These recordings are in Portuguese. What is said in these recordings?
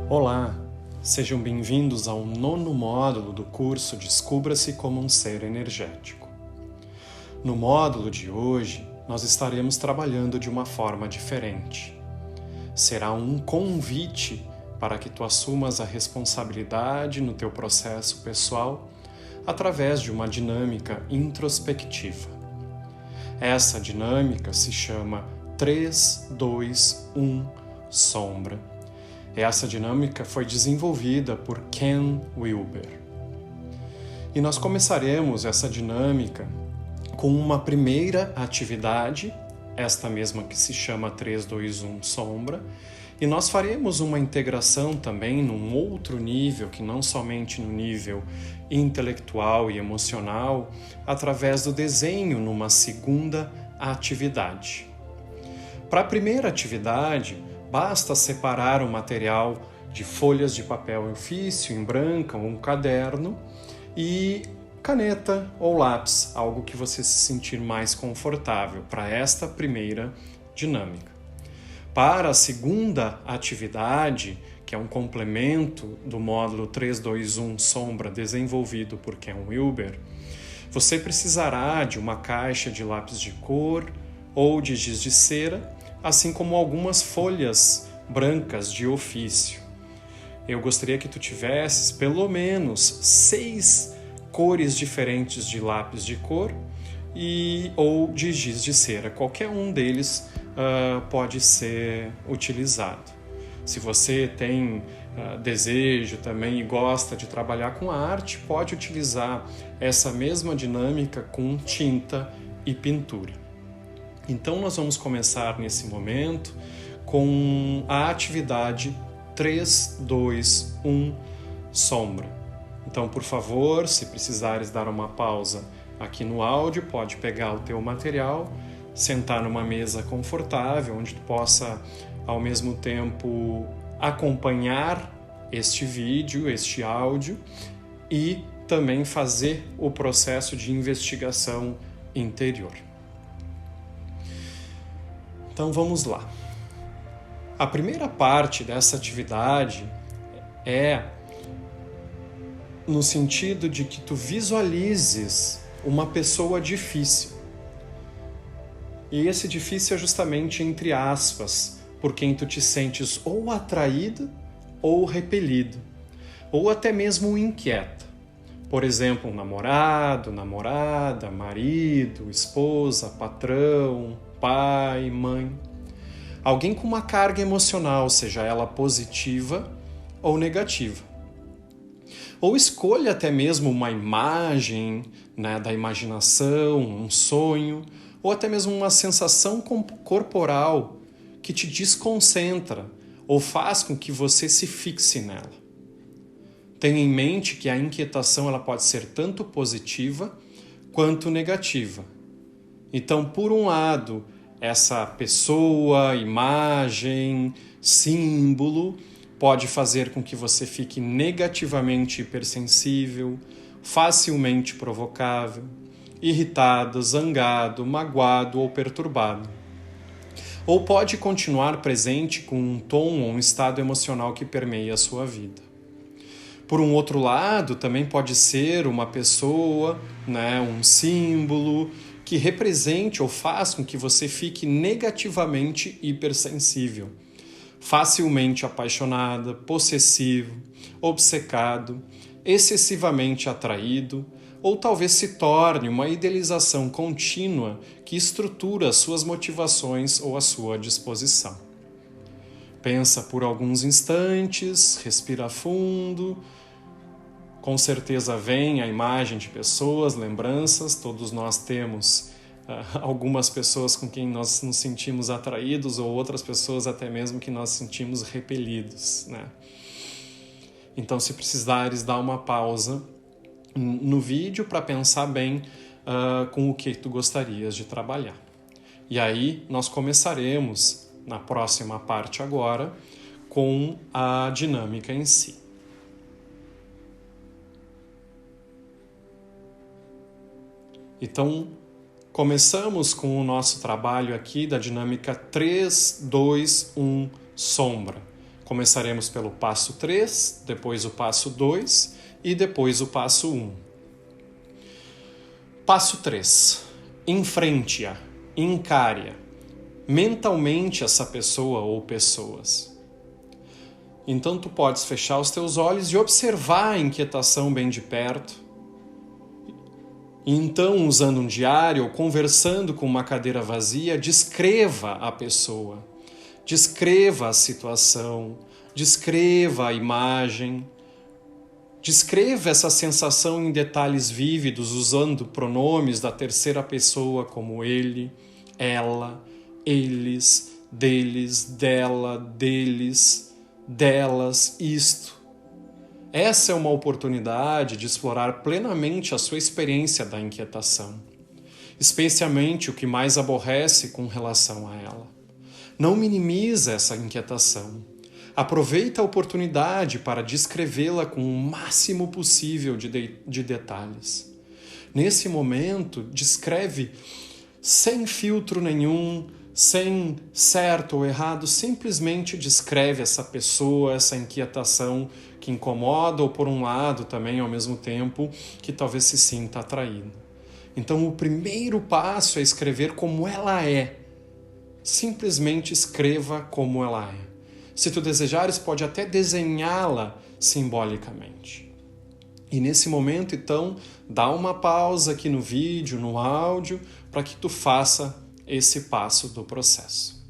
Olá, sejam bem-vindos ao 9º módulo do curso Descubra-se como um Ser Energético. No módulo de hoje, nós estaremos trabalhando de uma forma diferente. Será um convite para que tu assumas a responsabilidade no teu processo pessoal através de uma dinâmica introspectiva. Essa dinâmica se chama 3, 2, 1, Sombra. Essa dinâmica foi desenvolvida por Ken Wilber. E nós começaremos essa dinâmica com uma primeira atividade, esta mesma que se chama 3, 2, 1, Sombra, e nós faremos uma integração também num outro nível, que não somente no nível intelectual e emocional, através do desenho numa segunda atividade. Para a primeira atividade, basta separar o material de folhas de papel em ofício, em branco ou um caderno e caneta ou lápis, algo que você se sentir mais confortável para esta primeira dinâmica. Para a segunda atividade, que é um complemento do módulo 3, 2, 1 Sombra desenvolvido por Ken Wilber, você precisará de uma caixa de lápis de cor ou de giz de cera, assim como algumas folhas brancas de ofício. Eu gostaria que tu tivesses pelo menos 6 cores diferentes de lápis de cor ou de giz de cera. Qualquer um deles pode ser utilizado. Se você tem desejo também e gosta de trabalhar com arte, pode utilizar essa mesma dinâmica com tinta e pintura. Então nós vamos começar nesse momento com a atividade 3, 2, 1, Sombra. Então, por favor, se precisares dar uma pausa aqui no áudio, pode pegar o teu material, sentar numa mesa confortável, onde tu possa, ao mesmo tempo, acompanhar este vídeo, este áudio e também fazer o processo de investigação interior. Então vamos lá. A primeira parte dessa atividade é no sentido de que tu visualizes uma pessoa difícil. E esse difícil é justamente entre aspas, por quem tu te sentes ou atraído ou repelido, ou até mesmo inquieta. Por exemplo, um namorado, namorada, marido, esposa, patrão, pai, mãe. Alguém com uma carga emocional, seja ela positiva ou negativa. Ou escolha até mesmo uma imagem, da imaginação, um sonho, ou até mesmo uma sensação corporal que te desconcentra ou faz com que você se fixe nela. Tenha em mente que a inquietação ela pode ser tanto positiva quanto negativa. Então, por um lado, essa pessoa, imagem, símbolo pode fazer com que você fique negativamente hipersensível, facilmente provocável, irritado, zangado, magoado ou perturbado. Ou pode continuar presente com um tom ou um estado emocional que permeia a sua vida. Por um outro lado, também pode ser uma pessoa, um símbolo que represente ou faz com que você fique negativamente hipersensível, facilmente apaixonada, possessivo, obcecado, excessivamente atraído, ou talvez se torne uma idealização contínua que estrutura as suas motivações ou a sua disposição. Pensa por alguns instantes, respira fundo. Com certeza vem a imagem de pessoas, lembranças. Todos nós temos algumas pessoas com quem nós nos sentimos atraídos ou outras pessoas até mesmo que nós sentimos repelidos, Então, se precisares dar uma pausa no vídeo para pensar bem com o que tu gostarias de trabalhar. E aí nós começaremos na próxima parte agora com a dinâmica em si. Então, começamos com o nosso trabalho aqui da dinâmica 3, 2, 1, sombra. Começaremos pelo passo 3, depois o passo 2 e depois o passo 1. Passo 3. Enfrente-a, encare-a, mentalmente essa pessoa ou pessoas. Então tu podes fechar os teus olhos e observar a inquietação bem de perto. E então, usando um diário ou conversando com uma cadeira vazia, descreva a pessoa, descreva a situação, descreva a imagem, descreva essa sensação em detalhes vívidos, usando pronomes da terceira pessoa como ele, ela, eles, deles, dela, deles, delas, isto. Essa é uma oportunidade de explorar plenamente a sua experiência da inquietação, especialmente o que mais aborrece com relação a ela. Não minimiza essa inquietação. Aproveita a oportunidade para descrevê-la com o máximo possível de detalhes. Nesse momento, descreve sem filtro nenhum, sem certo ou errado, simplesmente descreve essa pessoa, essa inquietação que incomoda ou, por um lado, também, ao mesmo tempo, que talvez se sinta atraído. Então, o primeiro passo é escrever como ela é. Simplesmente escreva como ela é. Se tu desejares, pode até desenhá-la simbolicamente. E nesse momento, então, dá uma pausa aqui no vídeo, no áudio, para que tu faça esse passo do processo.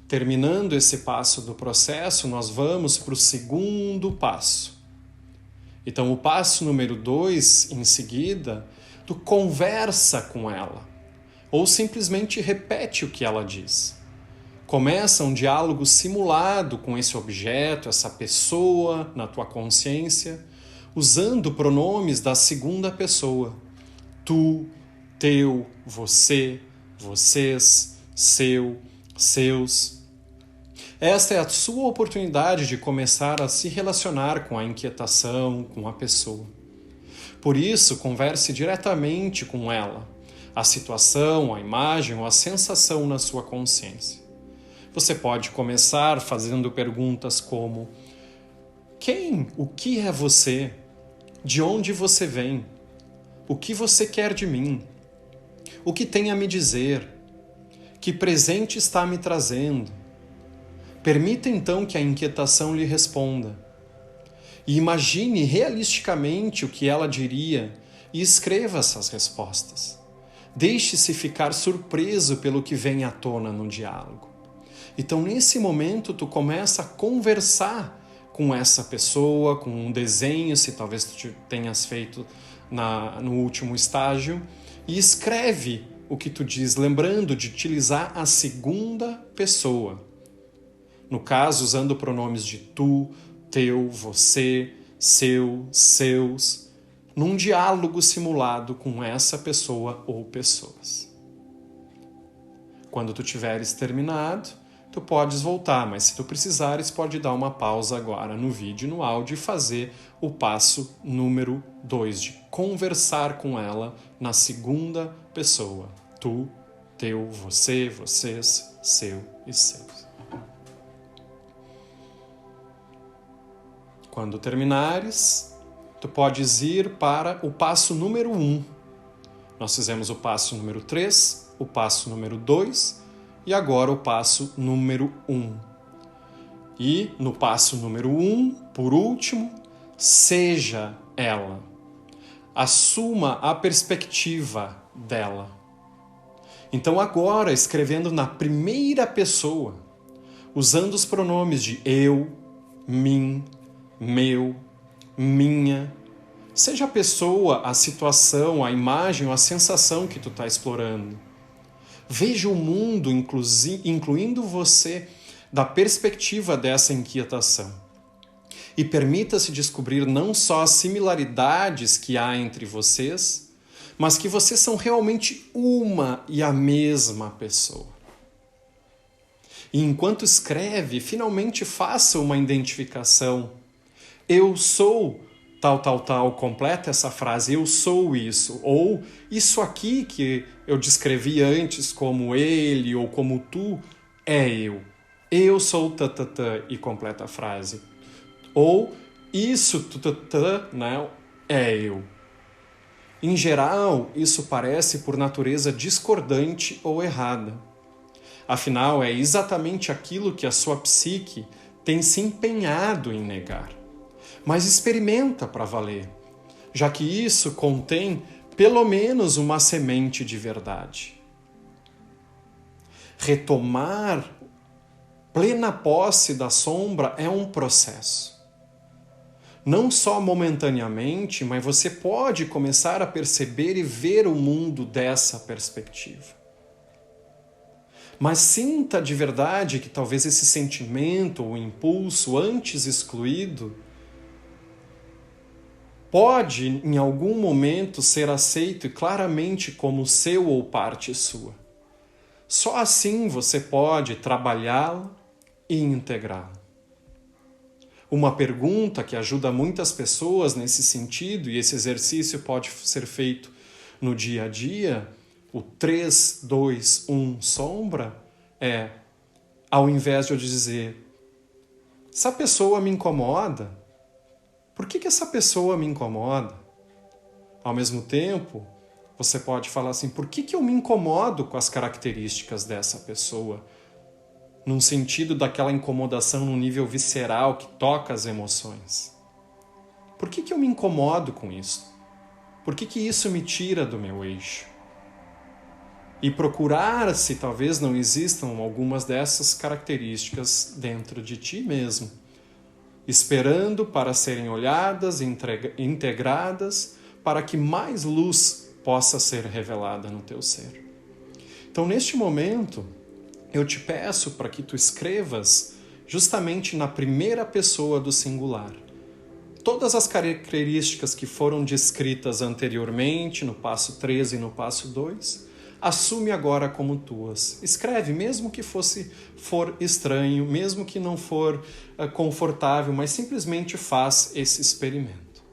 Terminando esse passo do processo, nós vamos para o segundo passo. Então, o passo número 2, em seguida, tu conversa com ela, ou simplesmente repete o que ela diz. Começa um diálogo simulado com esse objeto, essa pessoa na tua consciência, usando pronomes da segunda pessoa. Tu, teu, você, vocês, seu, seus. Esta é a sua oportunidade de começar a se relacionar com a inquietação, com a pessoa. Por isso, converse diretamente com ela, a situação, a imagem ou a sensação na sua consciência. Você pode começar fazendo perguntas como: quem, o que é você? De onde você vem? O que você quer de mim? O que tem a me dizer? Que presente está me trazendo? Permita então que a inquietação lhe responda. E imagine realisticamente o que ela diria e escreva essas respostas. Deixe-se ficar surpreso pelo que vem à tona no diálogo. Então, nesse momento, tu começa a conversar com essa pessoa, com um desenho, se talvez tu tenhas feito no último estágio, e escreve o que tu diz, lembrando de utilizar a segunda pessoa. No caso, usando pronomes de tu, teu, você, seu, seus, num diálogo simulado com essa pessoa ou pessoas. Quando tu tiveres terminado, tu podes voltar, mas se tu precisares, pode dar uma pausa agora no vídeo e no áudio e fazer o passo número 2, de conversar com ela na segunda pessoa. Tu, teu, você, vocês, seu e seus. Quando terminares, tu podes ir para o passo número 1. Nós fizemos o passo número 3, o passo número 2 e agora o passo número 1. E no passo número 1, por último, seja ela. Assuma a perspectiva dela. Então agora, escrevendo na primeira pessoa, usando os pronomes de eu, mim, meu, minha, seja a pessoa, a situação, a imagem ou a sensação que tu está explorando. Veja o mundo, incluindo você, da perspectiva dessa inquietação. E permita-se descobrir não só as similaridades que há entre vocês, mas que vocês são realmente uma e a mesma pessoa. E enquanto escreve, finalmente faça uma identificação. Eu sou tal, completa essa frase, eu sou isso, ou isso aqui que eu descrevi antes como ele ou como tu, é eu sou tatatã, e completa a frase, ou isso tatatã, né, é eu. Em geral, isso parece por natureza discordante ou errada. Afinal, é exatamente aquilo que a sua psique tem se empenhado em negar. Mas experimenta para valer, já que isso contém pelo menos uma semente de verdade. Retomar plena posse da sombra é um processo. Não só momentaneamente, mas você pode começar a perceber e ver o mundo dessa perspectiva. Mas sinta de verdade que talvez esse sentimento ou impulso antes excluído pode, em algum momento, ser aceito claramente como seu ou parte sua. Só assim você pode trabalhá-la e integrá-la. Uma pergunta que ajuda muitas pessoas nesse sentido, e esse exercício pode ser feito no dia a dia, o 3, 2, 1 sombra, é, ao invés de eu dizer, essa pessoa me incomoda, por que essa pessoa me incomoda? Ao mesmo tempo, você pode falar assim, por que eu me incomodo com as características dessa pessoa? Num sentido daquela incomodação no nível visceral que toca as emoções. Por que eu me incomodo com isso? Por que isso me tira do meu eixo? E procurar se talvez não existam algumas dessas características dentro de ti mesmo, esperando para serem olhadas e integradas para que mais luz possa ser revelada no teu ser. Então, neste momento, eu te peço para que tu escrevas justamente na primeira pessoa do singular. Todas as características que foram descritas anteriormente, no passo 13 e no passo 2, assume agora como tuas. Escreve, mesmo que for estranho, mesmo que não for confortável, mas simplesmente faz esse experimento.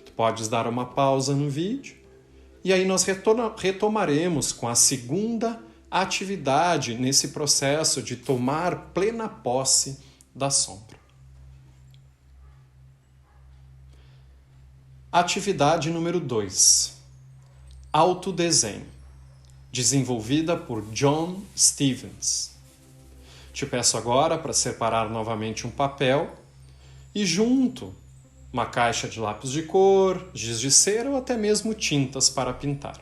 Tu podes dar uma pausa no vídeo e aí nós retomaremos com a segunda atividade nesse processo de tomar plena posse da sombra. Atividade número 2. Autodesenho. Desenvolvida por John Stevens. Te peço agora para separar novamente um papel e junto uma caixa de lápis de cor, giz de cera ou até mesmo tintas para pintar.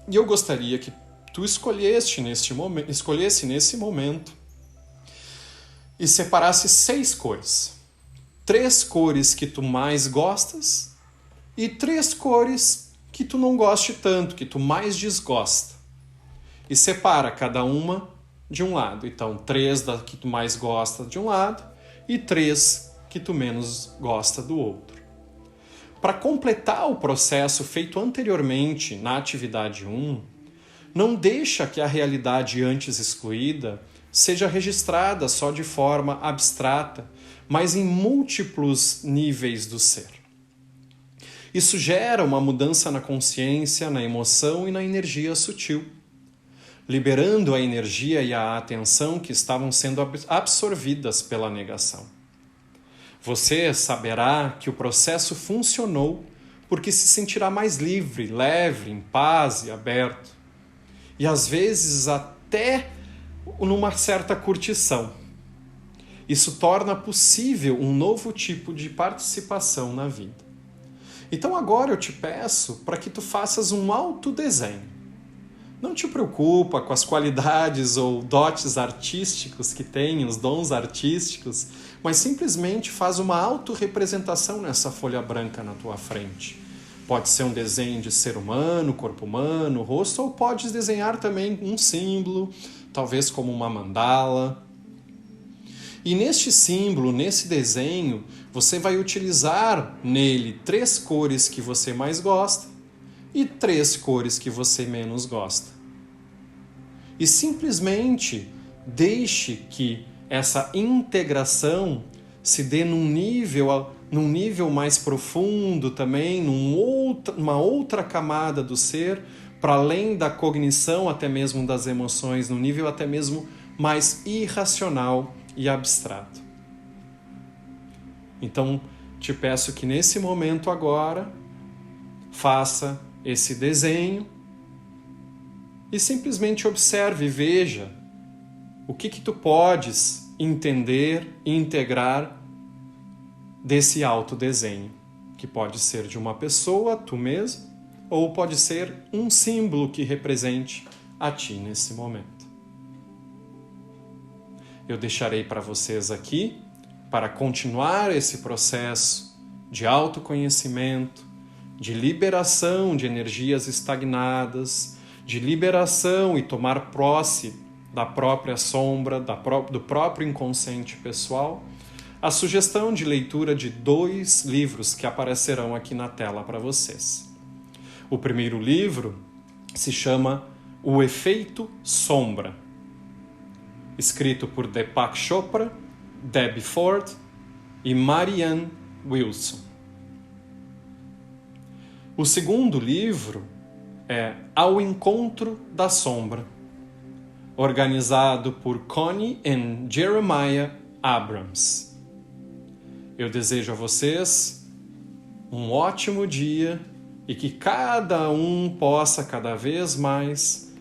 E eu gostaria que tu escolhesse nesse momento e separasse 6 cores. 3 cores que tu mais gostas e 3 cores que tu não goste tanto, que tu mais desgosta. E separa cada uma de um lado. Então, 3 da que tu mais gosta de um lado e 3 que tu menos gosta do outro. Para completar o processo feito anteriormente na atividade 1, não deixa que a realidade antes excluída seja registrada só de forma abstrata, mas em múltiplos níveis do ser. Isso gera uma mudança na consciência, na emoção e na energia sutil, liberando a energia e a atenção que estavam sendo absorvidas pela negação. Você saberá que o processo funcionou porque se sentirá mais livre, leve, em paz e aberto. E às vezes até numa certa curtição. Isso torna possível um novo tipo de participação na vida. Então agora eu te peço para que tu faças um autodesenho. Não te preocupa com as qualidades ou dotes artísticos que tem, os dons artísticos, mas simplesmente faz uma autorrepresentação nessa folha branca na tua frente. Pode ser um desenho de ser humano, corpo humano, rosto, ou podes desenhar também um símbolo, talvez como uma mandala. E neste símbolo, nesse desenho, você vai utilizar nele 3 cores que você mais gosta e 3 cores que você menos gosta. E simplesmente deixe que essa integração se dê num nível num nível mais profundo também, uma outra camada do ser, para além da cognição, até mesmo das emoções, num nível até mesmo mais irracional e abstrato. Então, te peço que nesse momento agora, faça esse desenho e simplesmente observe e veja o que tu podes entender e integrar desse autodesenho, que pode ser de uma pessoa, tu mesmo, ou pode ser um símbolo que represente a ti nesse momento. Eu deixarei para vocês aqui, para continuar esse processo de autoconhecimento, de liberação de energias estagnadas, de liberação e tomar posse da própria sombra, do próprio inconsciente pessoal, a sugestão de leitura de 2 livros que aparecerão aqui na tela para vocês. O primeiro livro se chama O Efeito Sombra, escrito por Deepak Chopra, Debbie Ford e Marianne Wilson. O segundo livro é Ao Encontro da Sombra, organizado por Connie e Jeremiah Abrams. Eu desejo a vocês um ótimo dia e que cada um possa cada vez mais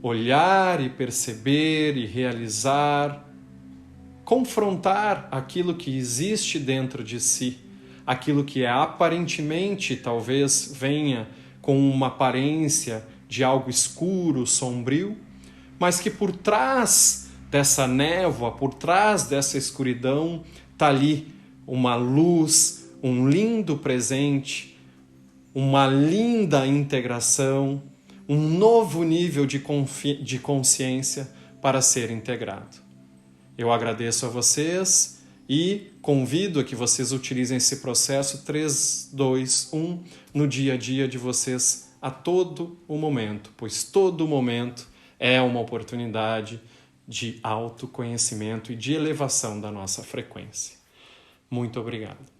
olhar e perceber e realizar, confrontar aquilo que existe dentro de si, aquilo que é aparentemente talvez venha com uma aparência de algo escuro, sombrio, mas que por trás dessa névoa, por trás dessa escuridão, está ali uma luz, um lindo presente, uma linda integração, um novo nível de consciência para ser integrado. Eu agradeço a vocês e convido a que vocês utilizem esse processo 3, 2, 1 no dia a dia de vocês a todo o momento, pois todo momento é uma oportunidade de autoconhecimento e de elevação da nossa frequência. Muito obrigado.